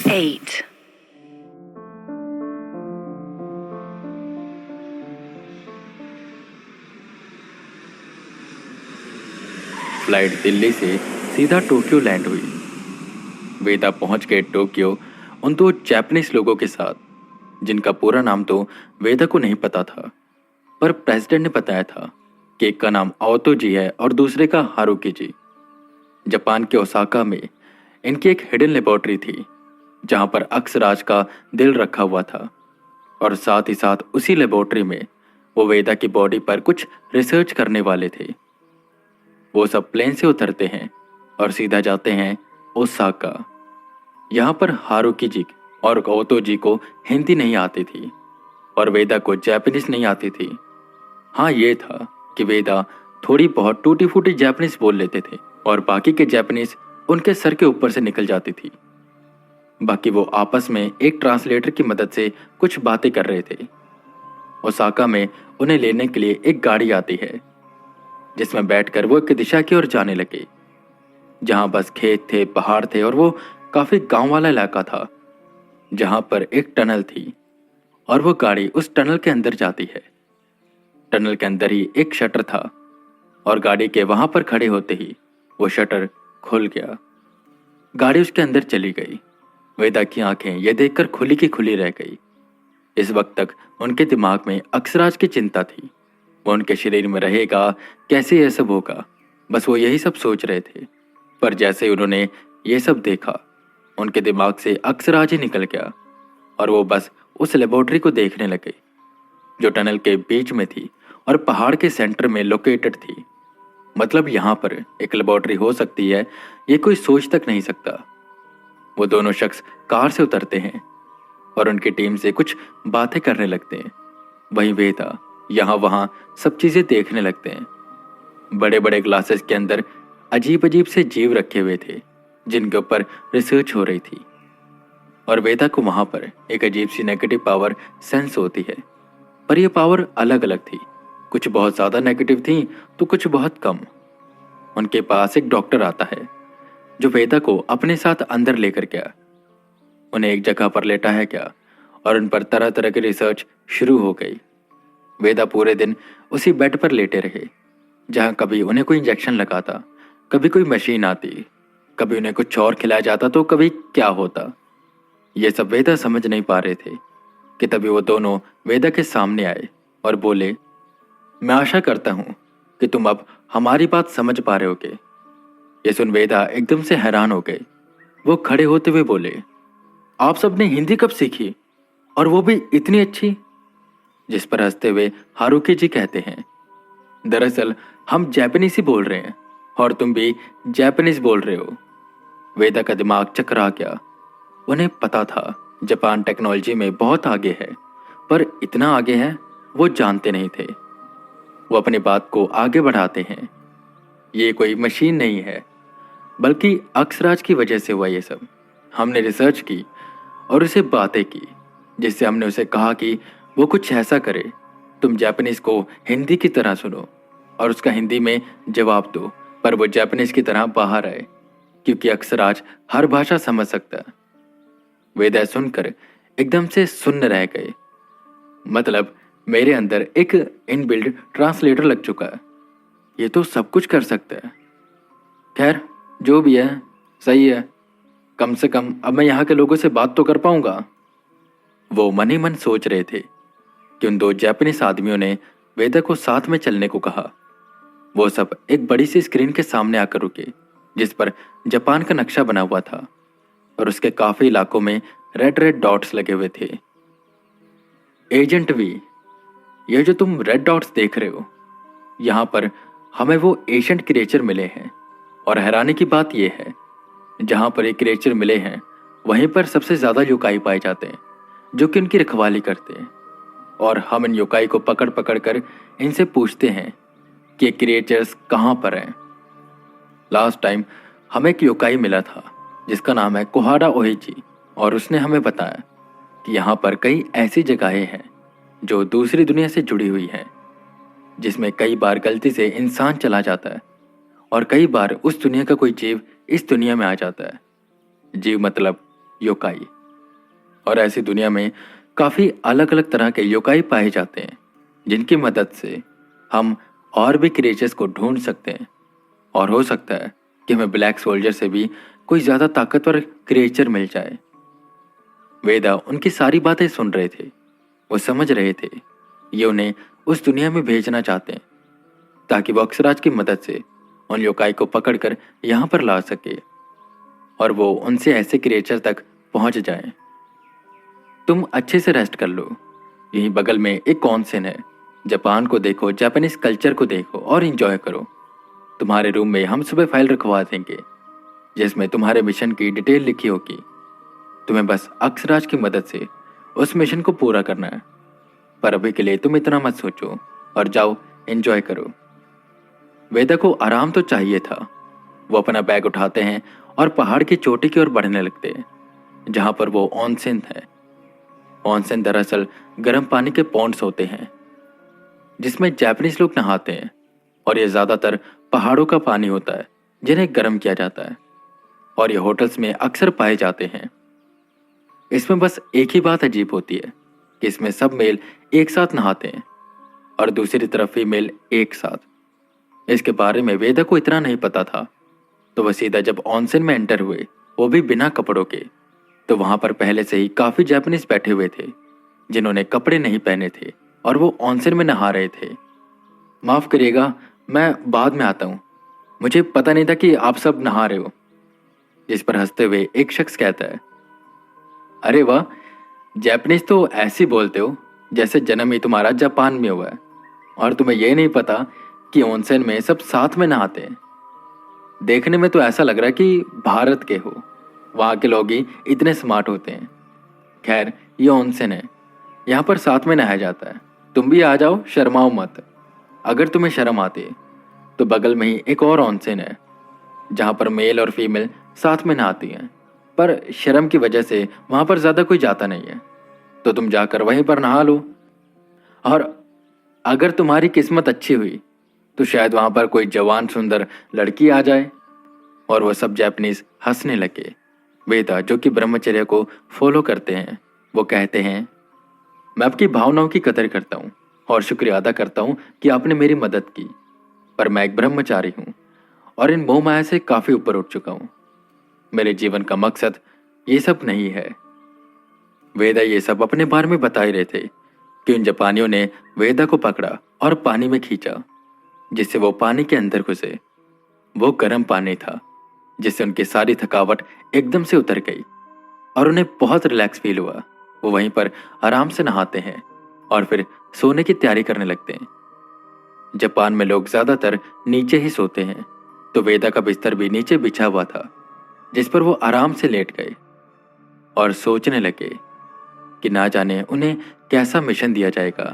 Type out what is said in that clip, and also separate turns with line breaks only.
8.
Flight Delhi से सीधा Tokyo land हुई। वेदा पहुंच गए टोक्यो उन दो जापानीज लोगों के साथ, जिनका पूरा नाम तो वेदा को नहीं पता था, पर प्रेसिडेंट ने बताया था कि एक का नाम आओतो जी है और दूसरे का हारुकी जी। जापान के ओसाका में इनकी एक हिडन लेबोरेटरी थी, जहां पर अक्सराज का दिल रखा हुआ था, और साथ ही साथ उसी लेबोरेटरी में वो वेदा की बॉडी पर कुछ रिसर्च करने वाले थे। वो सब प्लेन से उतरते हैं और सीधा जाते हैं ओसाका। यहाँ पर हारुकी जी और ओतो जी को हिंदी नहीं आती थी और वेदा को जापानीज नहीं आती थी। हाँ, ये था कि वेदा थोड़ी बहुत टूटी फूटी जापानीज बोल लेते थे और बाकी के जापानीज उनके सर के ऊपर से निकल जाती थी। बाकी वो आपस में एक ट्रांसलेटर की मदद से कुछ बातें कर रहे थे। ओसाका में उन्हें लेने के लिए एक गाड़ी आती है, जिसमें बैठकर वो एक दिशा की ओर जाने लगे, जहां बस खेत थे, पहाड़ थे और वो काफी गांव वाला इलाका था, जहां पर एक टनल थी और वो गाड़ी उस टनल के अंदर जाती है। टनल के अंदर ही एक शटर था और गाड़ी के वहां पर खड़े होते ही वो शटर खुल गया। गाड़ी उसके अंदर चली गई। वेदा की आंखें ये देखकर खुली की खुली रह गई। इस वक्त तक उनके दिमाग में अक्सराज की चिंता थी। वो उनके शरीर में रहेगा, कैसे यह सब होगा, बस वो यही सब सोच रहे थे। पर जैसे ही उन्होंने ये सब देखा, उनके दिमाग से अक्सराज ही निकल गया और वो बस उस लेबोरेटरी को देखने लगे, जो टनल के बीच में थी और पहाड़ के सेंटर में लोकेटेड थी। मतलब यहाँ पर एक लेबोरेटरी हो सकती है, ये कोई सोच तक नहीं सकता। वो दोनों शख्स कार से उतरते हैं और उनकी टीम से कुछ बातें करने लगते हैं। वहीं वेदा यहाँ वहाँ सब चीजें देखने लगते हैं। बड़े बड़े ग्लासेस के अंदर अजीब अजीब से जीव रखे हुए थे, जिनके ऊपर रिसर्च हो रही थी। और वेदा को वहां पर एक अजीब सी नेगेटिव पावर सेंस होती है, पर यह पावर अलग अलग थी। कुछ बहुत ज्यादा नेगेटिव थी तो कुछ बहुत कम। उनके पास एक डॉक्टर आता है, जो वेदा को अपने साथ अंदर लेकर गया। उन्हें एक जगह पर लेटा है क्या और उन पर तरह तरह की रिसर्च शुरू हो गई। वेदा पूरे दिन उसी बेड पर लेटे रहे, जहां कभी उन्हें कोई इंजेक्शन लगाता, कभी कोई मशीन आती, कभी उन्हें कुछ और खिलाया जाता तो कभी क्या होता। ये सब वेदा समझ नहीं पा रहे थे कि तभी वो दोनों वेदा के सामने आए और बोले, मैं आशा करता हूं कि तुम अब हमारी बात समझ पा रहे होगे। ये सुन वेदा एकदम से हैरान हो गए। वो खड़े होते हुए बोले, आप सबने हिंदी कब सीखी, और वो भी इतनी अच्छी? जिस पर हंसते हुए हारुकी जी कहते हैं, दरअसल हम जापानीज ही बोल रहे हैं और तुम भी जापानीज बोल रहे हो। वेदा का दिमाग चकरा गया। उन्हें पता था जापान टेक्नोलॉजी में बहुत आगे है, पर इतना आगे है वो जानते नहीं थे। वो अपनी बात को आगे बढ़ाते हैं, ये कोई मशीन नहीं है, बल्कि अक्सराज की वजह से हुआ ये सब। हमने रिसर्च की और उसे बातें की, जिससे हमने उसे कहा कि वो कुछ ऐसा करे, तुम जापानीज को हिंदी की तरह सुनो और उसका हिंदी में जवाब दो, पर वो जापानीज की तरह बाहर आए, क्योंकि अक्सराज हर भाषा समझ सकता है। वेदा सुनकर एकदम से सुन्न रह गए। मतलब मेरे अंदर एक इनबिल्ड ट्रांसलेटर लग चुका है, ये तो सब कुछ कर सकता है। खैर, जो भी है सही है, कम से कम अब मैं यहाँ के लोगों से बात तो कर पाऊंगा। वो मन ही मन सोच रहे थे कि उन दो जापानीज आदमियों ने वेदा को साथ में चलने को कहा। वो सब एक बड़ी सी स्क्रीन के सामने आकर रुके, जिस पर जापान का नक्शा बना हुआ था और उसके काफी इलाकों में रेड रेड डॉट्स लगे हुए थे। एजेंट वी, ये जो तुम रेड डॉट्स देख रहे हो, यहाँ पर हमें वो एशियंट क्रिएचर मिले हैं, और हैरानी की बात यह है, जहाँ पर ये क्रिएचर मिले हैं वहीं पर सबसे ज्यादा योकाई पाए जाते हैं, जो कि उनकी रखवाली करते हैं। और हम इन योकाई को पकड़ पकड़ कर इनसे पूछते हैं कि ये क्रिएचर्स कहाँ पर हैं। लास्ट टाइम हमें एक योकाई मिला था जिसका नाम है कोहाडा ओहिची, और उसने हमें बताया कि यहाँ पर कई ऐसी जगहें हैं जो दूसरी दुनिया से जुड़ी हुई हैं, जिसमें कई बार गलती से इंसान चला जाता है और कई बार उस दुनिया का कोई जीव इस दुनिया में आ जाता है। जीव मतलब योकाई। और ऐसी दुनिया में काफ़ी अलग अलग तरह के योकाई पाए जाते हैं, जिनकी मदद से हम और भी क्रिएचर्स को ढूंढ सकते हैं। और हो सकता है कि हमें ब्लैक सोल्जर से भी कोई ज़्यादा ताकतवर क्रिएचर मिल जाए। वेदा उनकी सारी बातें सुन रहे थे। वो समझ रहे थे ये उन्हें उस दुनिया में भेजना चाहते हैं ताकि वो अक्षराज की मदद से उन योकाई को पकड़कर यहाँ पर ला सके और वो उनसे ऐसे क्रिएचर तक पहुंच जाएं। तुम अच्छे से रेस्ट कर लो। यहीं बगल में एक कॉन्सेन है। जापान को देखो, जापानीज कल्चर को देखो और एंजॉय करो। तुम्हारे रूम में हम सुबह फाइल रखवा देंगे जिसमें तुम्हारे मिशन की डिटेल लिखी होगी। तुम्हें बस अक्षराज की मदद से उस मिशन को पूरा करना है। पर अभी के लिए तुम इतना मत सोचो और जाओ एंजॉय करो। वेदा को आराम तो चाहिए था। वो अपना बैग उठाते हैं और पहाड़ की चोटी की ओर बढ़ने लगते हैं जहां पर वो ऑनसेन है। ऑनसेन दरअसल गर्म पानी के पॉन्ड्स होते हैं जिसमें जापानीज लोग नहाते हैं और ये ज्यादातर पहाड़ों का पानी होता है जिन्हें गर्म किया जाता है और ये होटल्स में अक्सर पाए जाते हैं। इसमें बस एक ही बात अजीब होती है कि इसमें सब मेल एक साथ नहाते हैं और दूसरी तरफ फीमेल एक साथ। इसके बारे में वेदा को इतना नहीं पता था, तो वह सीधा जब ऑनसेन में एंटर हुए, वो भी बिना कपड़ों के, तो वहां पर पहले से ही काफी जापानीज बैठे हुए थे जिन्होंने कपड़े नहीं पहने थे और वो ऑनसेन में नहा रहे थे। माफ करिएगा, मैं बाद में आता हूँ, मुझे पता नहीं था कि आप सब नहा रहे हो। जिस पर हंसते हुए एक शख्स कहता है, अरे वाह, जापानीज तो ऐसे ही बोलते हो जैसे जन्म ही तुम्हारा जापान में हुआ है और तुम्हें यह नहीं पता कि ऑनसेन में सब साथ में नहाते हैं। देखने में तो ऐसा लग रहा है कि भारत के हो, वहाँ के लोग ही इतने स्मार्ट होते हैं। खैर, ये ऑनसेन है, यहाँ पर साथ में नहाया जाता है। तुम भी आ जाओ, शर्माओ मत। अगर तुम्हें शर्म आती है तो बगल में ही एक और ऑनसेन है जहाँ पर मेल और फीमेल साथ में नहाती हैं, पर शर्म की वजह से वहाँ पर ज़्यादा कोई जाता नहीं है, तो तुम जाकर वहीं पर नहा लो। और अगर तुम्हारी किस्मत अच्छी हुई तो शायद वहाँ पर कोई जवान सुंदर लड़की आ जाए। और वह सब जापानीज हंसने लगे। वेदा, जो कि ब्रह्मचर्य को फॉलो करते हैं, वो कहते हैं, मैं आपकी भावनाओं की कदर करता हूँ और शुक्रिया अदा करता हूँ कि आपने मेरी मदद की, पर मैं एक ब्रह्मचारी हूँ और इन मोह माया से काफ़ी ऊपर उठ चुका हूँ। मेरे जीवन का मकसद ये सब नहीं है। वेदा ये सब अपने बारे में बता ही रहे थे कि उन जापानियों ने वेदा को पकड़ा और पानी में खींचा जिससे वो पानी के अंदर घुसे। वो गर्म पानी था जिससे उनकी सारी थकावट एकदम से उतर गई और उन्हें बहुत रिलैक्स फील हुआ। वो वहीं पर आराम से नहाते हैं और फिर सोने की तैयारी करने लगते हैं। जापान में लोग ज्यादातर नीचे ही सोते हैं, तो वेदा का बिस्तर भी नीचे बिछा हुआ था जिस पर वो आराम से लेट गए और सोचने लगे कि ना जाने उन्हें कैसा मिशन दिया जाएगा।